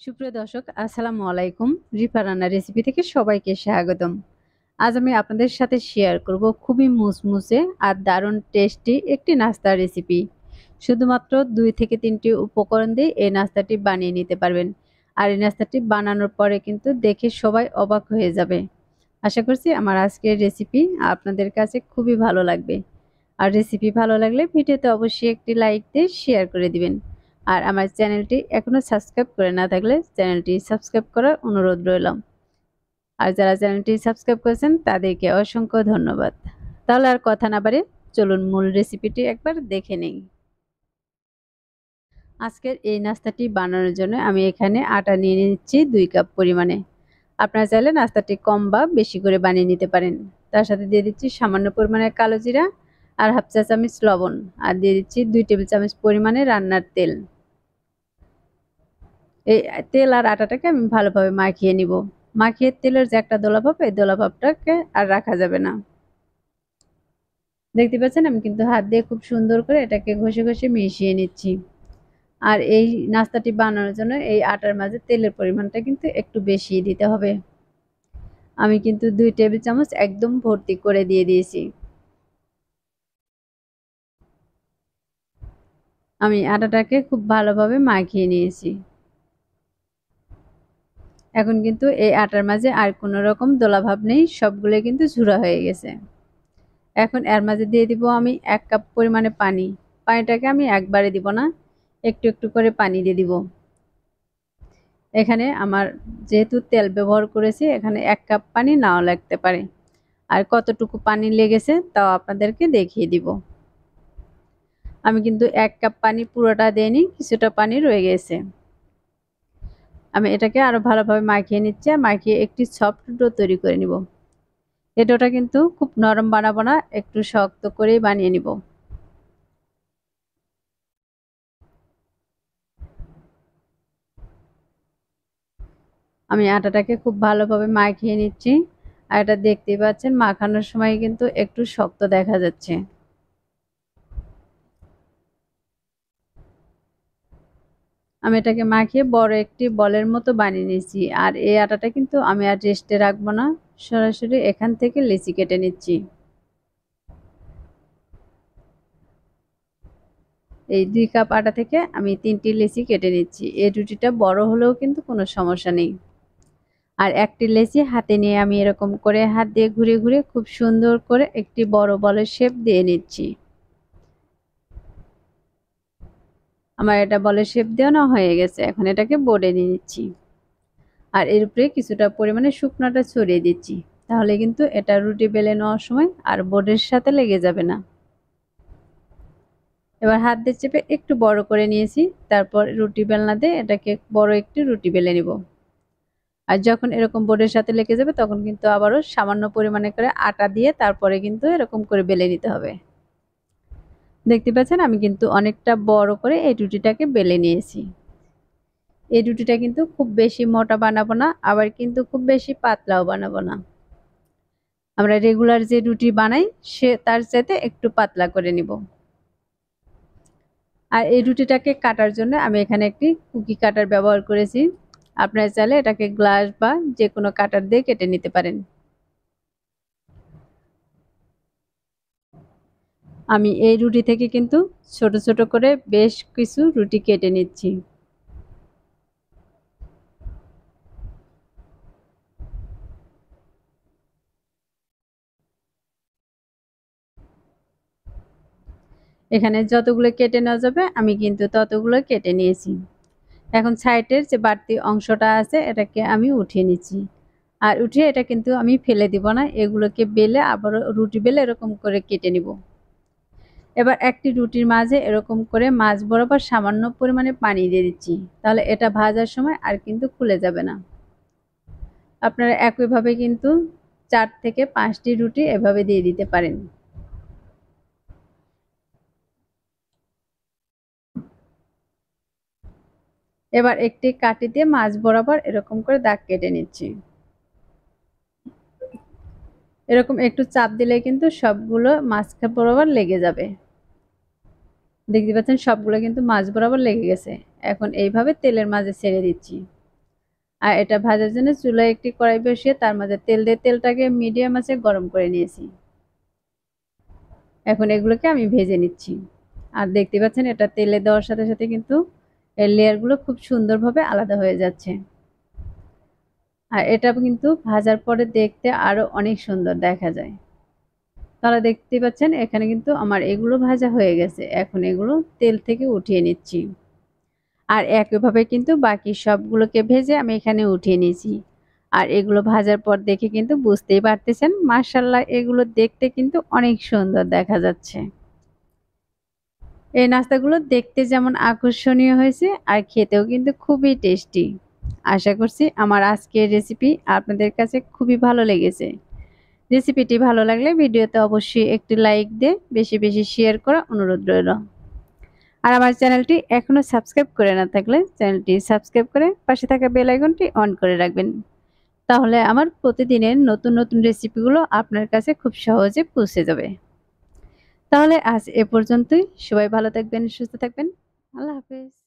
সুপ্রিয় দর্শক, আসসালামু আলাইকুম। রিফা রান্নার রেসিপি থেকে সবাইকে স্বাগতম। আজ আমি আপনাদের সাথে শেয়ার করব খুবই মুসমুসে আর দারুণ টেস্টি একটি নাস্তার রেসিপি। শুধুমাত্র ২ থেকে ৩টি উপকরণ দিয়ে এই নাস্তাটি বানিয়ে নিতে পারবেন। আর এই নাস্তাটি বানানোর পরে কিন্তু দেখে সবাই অবাক হয়ে যাবে। আশা করছি আমার আজকের রেসিপি আপনাদের কাছে খুবই ভালো লাগবে। আর রেসিপি ভালো লাগলে ভিডিওতে অবশ্যই একটি লাইক দিয়ে শেয়ার করে দিবেন। আর আমার চ্যানেলটি এখনো সাবস্ক্রাইব করে না থাকলে চ্যানেলটি সাবস্ক্রাইব করার অনুরোধ রইল। আর যারা চ্যানেলটি সাবস্ক্রাইব করেছেন তাদেরকে অসংখ্য ধন্যবাদ। তাহলে আর কথা না বাড়িয়ে চলুন মূল রেসিপিটি একবার দেখে নেই। আজকের এই নাস্তাটি বানানোর জন্য আমি এখানে আটা নিয়ে নিচ্ছি ২ কাপ পরিমাণে। আপনারা চাইলে নাস্তাটি কম বা বেশি করে বানিয়ে নিতে পারেন। তার সাথে দিয়ে দিচ্ছি সামান্য পরিমাণে কালো জিরা আর হাফ চা চামচ লবণ, আর দিয়ে দিচ্ছি ২ টেবিল চামচ পরিমাণে রান্নার তেল। এই তেল আর আটাটাকে আমি ভালোভাবে মাখিয়ে নিব। মাখিয়ে তেলের যে একটা দোলাভাব, এই দোলাভাবটাকে আর রাখা যাবে না। দেখতে পাচ্ছেন আমি কিন্তু হাত দিয়ে খুব সুন্দর করে এটাকে ঘষে ঘষে মিশিয়ে নিচ্ছি। আর এই নাস্তাটি বানানোর জন্য এই আটার মাঝে তেলের পরিমাণটা কিন্তু একটু বেশি দিতে হবে। আমি কিন্তু ২ টেবিল চামচ একদম ভর্তি করে দিয়ে দিয়েছি। আমি আটাটাকে খুব ভালোভাবে মাখিয়ে নিয়েছি। এখন কিন্তু এই আটার মাঝে আর কোনো রকম দোলাভাব নেই, সবগুলো কিন্তু ঝুরা হয়ে গেছে। এখন এর মাঝে দিয়ে দিব আমি ১ কাপ পরিমাণে পানি। পানিটাকে আমি একবারে দিব না, একটু একটু করে পানি দিয়ে দিব। এখানে আমার যেহেতু তেল ব্যবহার করেছি, এখানে ১ কাপ পানি নাও লাগতে পারে। আর কতটুকু পানি লেগেছে তাও আপনাদেরকে দেখিয়ে দিব। আমি কিন্তু ১ কাপ পানি পুরোটা দেইনি, কিছুটা পানি রয়ে গেছে। আমি এটাকে আরো ভালোভাবে মাখিয়ে নিচ্ছি, আর মাখিয়ে একটি সফট ডো তৈরি করে নিব। এই ডোটা কিন্তু খুব নরম বানাবো না, একটু শক্ত করেই বানিয়ে নিব। আমি আটাটাকে খুব ভালোভাবে মাখিয়ে নিচ্ছি। আর এটা দেখতেই পাচ্ছেন মাখানোর সময় কিন্তু একটু শক্ত দেখা যাচ্ছে। আমি এটাকে মাখিয়ে বড় একটি বলের মতো বানিয়ে নিচ্ছি। আর এই আটাটা কিন্তু আমি আর রেস্টে রাখবো না, সরাসরি এখান থেকে লেচি কেটে নিচ্ছি। এই ২ কাপ আটা থেকে আমি ৩টি লেচি কেটে নিচ্ছি। এই রুটিটা বড় হলেও কিন্তু কোনো সমস্যা নেই। আর একটি লেচি হাতে নিয়ে আমি এরকম করে হাত দিয়ে ঘুরে ঘুরে খুব সুন্দর করে একটি বড় বলের শেপ দিয়ে নিচ্ছি। আমার এটা বলের শেপ দেওয়া হয়ে গেছে। এখন এটাকে বোর্ডে নিয়ে নিচ্ছি। আর এর উপরে কিছুটা পরিমাণে শুকনো আটা ছড়িয়ে দিচ্ছি। তাহলে কিন্তু এটা রুটি বেলে নেওয়ার সময় আর বোর্ডের সাথে লেগে যাবে না। এবার হাত দিয়ে চেপে একটু বড় করে নিয়েছি। তারপর রুটি বেলনা দিয়ে এটাকে বড় একটি রুটি বেলে নিব। আর যখন এরকম বোর্ডের সাথে লেগে যাবে তখন কিন্তু আবারও সামান্য পরিমাণে করে আটা দিয়ে তারপরে কিন্তু এরকম করে বেলে নিতে হবে। দেখতে পাচ্ছেন আমি কিন্তু অনেকটা বড় করে এই রুটিটাকে বেলে নিয়েছি। এই রুটিটা কিন্তু খুব বেশি মোটা বানাবো না, আবার কিন্তু খুব বেশি পাতলাও বানাবো না। আমরা রেগুলার যে রুটি বানাই সে তার চাইতে একটু পাতলা করে নিব। আর এই রুটিটাকে কাটার জন্য আমি এখানে একটি কুকি কাটার ব্যবহার করেছি। আপনারা চাইলে এটাকে গ্লাস বা যে কোনো কাটার দিয়ে কেটে নিতে পারেন। আমি এই রুটি থেকে কিন্তু ছোট ছোট করে বেশ কিছু রুটি কেটে নিচ্ছি। এখানে যতগুলো কেটে নেওয়া যাবে আমি কিন্তু ততগুলো কেটে নিয়েছি। এখন সাইডের যে বাড়তি অংশটা আছে এটাকে আমি উঠিয়ে নিচ্ছি। আর উঠিয়ে এটা কিন্তু আমি ফেলে দিব না, এগুলোকে বেলে আবার রুটি বেলে এরকম করে কেটে নিব। এবার একটি রুটির মাঝে এরকম করে মাঝ বরাবর সামান্য পরিমাণে পানি দিয়ে দিচ্ছি। তাহলে এটা ভাজার সময় আর কিন্তু খুলে যাবে না। আপনারা একইভাবে কিন্তু ৪ থেকে ৫টি রুটি এভাবে দিয়ে দিতে পারেন। এবার একটি কাঠি দিয়ে মাঝ বরাবর এরকম করে দাগ কেটে নিচ্ছি। এরকম একটু চাপ দিলে কিন্তু সবগুলো মাঝ বরাবর লেগে যাবে। দেখতে পাচ্ছেন সবগুলো কিন্তু মাঝ বরাবর লেগে গেছে। এখন এইভাবে তেলের মাঝে ছেড়ে দিচ্ছি। আর এটা ভাজার জন্য চুলায় একটি কড়াই বসিয়ে তার মাঝে তেল দিয়ে তেলটাকে মিডিয়াম আঁচে গরম করে নিয়েছি। এখন এগুলোকে আমি ভেজে নিচ্ছি। আর দেখতে পাচ্ছেন এটা তেলে দেওয়ার সাথে সাথে কিন্তু এর লেয়ারগুলো খুব সুন্দরভাবে আলাদা হয়ে যাচ্ছে। আর এটা কিন্তু ভাজার পরে দেখতে আরো অনেক সুন্দর দেখা যায়। তাহলে দেখতে পাচ্ছেন এখানে কিন্তু আমার এগুলো ভাজা হয়ে গেছে। এখন এগুলো তেল থেকে উঠিয়ে নিচ্ছি। আর একইভাবে কিন্তু বাকি সবগুলোকে ভেজে আমি এখানে উঠিয়ে নিয়েছি। আর এগুলো ভাজার পর দেখে কিন্তু বুঝতেই পারতেছেন মাশাআল্লাহ এগুলো দেখতে কিন্তু অনেক সুন্দর দেখা যাচ্ছে। এই নাস্তাগুলো দেখতে যেমন আকর্ষণীয় হয়েছে আর খেতেও কিন্তু খুবই টেস্টি। আশা করছি আমার আজকের রেসিপি আপনাদের কাছে খুবই ভালো লেগেছে। রেসিপিটি ভালো লাগলে ভিডিওতে অবশ্যই একটি লাইক দিয়ে বেশি বেশি শেয়ার করা অনুরোধ রইল। আর আমার চ্যানেলটি এখনো সাবস্ক্রাইব করে না থাকলে চ্যানেলটি সাবস্ক্রাইব করে পাশে থাকা বেল আইকনটি অন করে রাখবেন। তাহলে আমার প্রতিদিনের নতুন নতুন রেসিপিগুলো আপনার কাছে খুব সহজে পৌঁছে যাবে। তাহলে আজ এ পর্যন্তই। সবাই ভালো থাকবেন, সুস্থ থাকবেন। আল্লাহ হাফেজ।